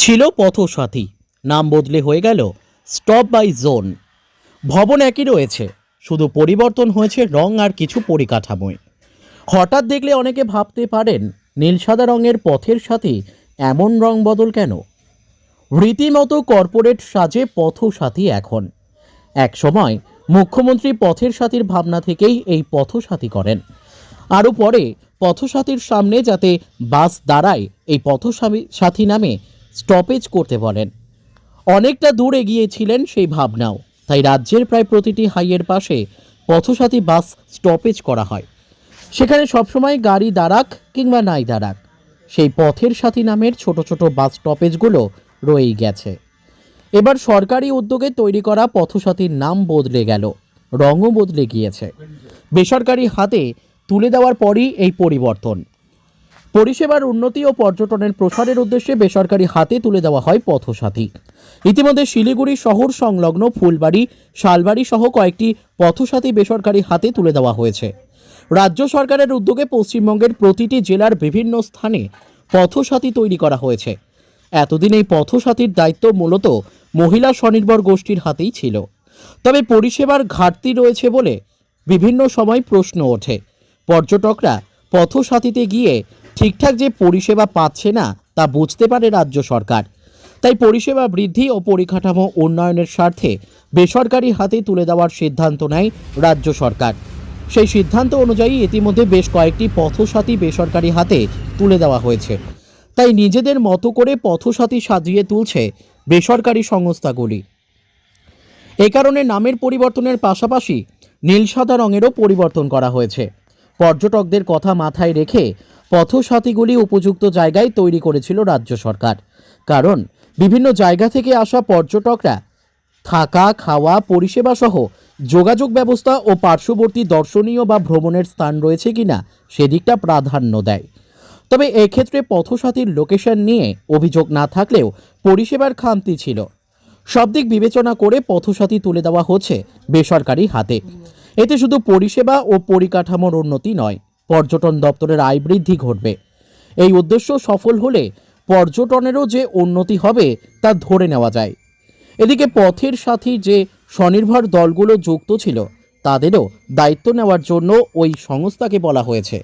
ছিল পথসাথী, নাম বদলে হয়ে গেল স্টপ বাই জোন। ভবন একই রয়েছে, শুধু পরিবর্তন হয়েছে রং আর কিছু পরিকাঠামোয়। হঠাৎ দেখলে অনেকে ভাবতে পারেন নীল সাদা রঙের পথের সাথে এমন রং বদল কেন। রীতিমতো কর্পোরেট সাজে পথসাথী এখন। এক সময় মুখ্যমন্ত্রী পথের সাথীর ভাবনা থেকেই এই পথসাথী করেন। আরও পরে পথসাথীর সামনে যাতে বাস দাঁড়ায় এই পথসাথী নামে স্টপেজ করতে বলেন। অনেকটা দূর এগিয়েছিলেন সেই ভাবনাও, তাই রাজ্যের প্রায় প্রতিটি হাইয়ের পাশে পথসাথী বাস স্টপেজ করা হয়। সেখানে সবসময় গাড়ি দাঁড়াক কিংবা নাই দাঁড়াক, সেই পথের সাথী নামের ছোট ছোট বাস স্টপেজগুলো রয়েই গেছে। এবার সরকারি উদ্যোগে তৈরি করা পথসাথীর নাম বদলে গেল, রঙও বদলে গিয়েছে। বেসরকারি হাতে তুলে দেওয়ার পরই এই পরিবর্তন। পরিষেবার উন্নতি ও পর্যটনের প্রসারের উদ্দেশ্যে বেসরকারি হাতে তুলে দেওয়া হয় পথসাথী। ইতিমধ্যে শিলিগুড়ি শহর সংলগ্ন ফুলবাড়ি, শালবাড়ি সহ কয়েকটি পথসাথী বেসরকারি হাতে তুলে দেওয়া হয়েছে। রাজ্য সরকারের উদ্যোগে পশ্চিমবঙ্গের প্রতিটি জেলার বিভিন্ন স্থানে পথসাথী তৈরি করা হয়েছে। এতদিন এই পথসাথীর দায়িত্ব মূলত মহিলা স্বনির্ভর গোষ্ঠীর হাতেই ছিল। তবে পরিষেবার ঘাটতি রয়েছে বলে বিভিন্ন সময় প্রশ্ন ওঠে। পর্যটকরা পথসাথীতে গিয়ে ঠিকঠাক যে পরিষেবা পাচ্ছে না তা বুঝতে পারে রাজ্য সরকার। তাই পরিষেবা বৃদ্ধি ও পরিকাঠামো উন্নয়নের স্বার্থে বেসরকারি হাতে তুলে দেওয়ার সিদ্ধান্ত নেয় রাজ্য সরকার। সেই সিদ্ধান্ত অনুযায়ী ইতিমধ্যে বেশ কয়েকটি পথসাথী বেসরকারি হাতে তুলে দেওয়া হয়েছে। তাই নিজেদের মতো করে পথসাথী সাজিয়ে তুলছে বেসরকারি সংস্থাগুলি। এ কারণে নামের পরিবর্তনের পাশাপাশি নীল সাদা রঙেরও পরিবর্তন করা হয়েছে। পর্যটকদের কথা মাথায় রেখে পথসাথীগুলি উপযুক্ত জায়গায় তৈরি করেছিল রাজ্য সরকার। কারণ বিভিন্ন জায়গা থেকে আসা পর্যটকরা থাকা, খাওয়া, পরিষেবা সহ যোগাযোগ ব্যবস্থা ও পার্শ্ববর্তী দর্শনীয় বা ভ্রমণের স্থান রয়েছে কিনা সেদিকটা প্রাধান্য দেয়। তবে এক্ষেত্রে পথসাথীর লোকেশন নিয়ে অভিযোগ না থাকলেও পরিষেবার খামতি ছিল। সব দিক বিবেচনা করে পথসাথী তুলে দেওয়া হচ্ছে বেসরকারি হাতে। এতে শুধু পরিষেবা ও পরিকাঠামোর উন্নতি নয়, পর্যটন দপ্তরের আয় বৃদ্ধি ঘটবে। এই উদ্দেশ্য সফল হলে পর্যটনেরও যে উন্নতি হবে তা ধরে নেওয়া যায়। এদিকে পথের সাথী যে স্বনির্ভর দলগুলো যুক্ত ছিল তাদেরও দায়িত্ব নেওয়ার জন্য ওই সংস্থাকে বলা হয়েছে।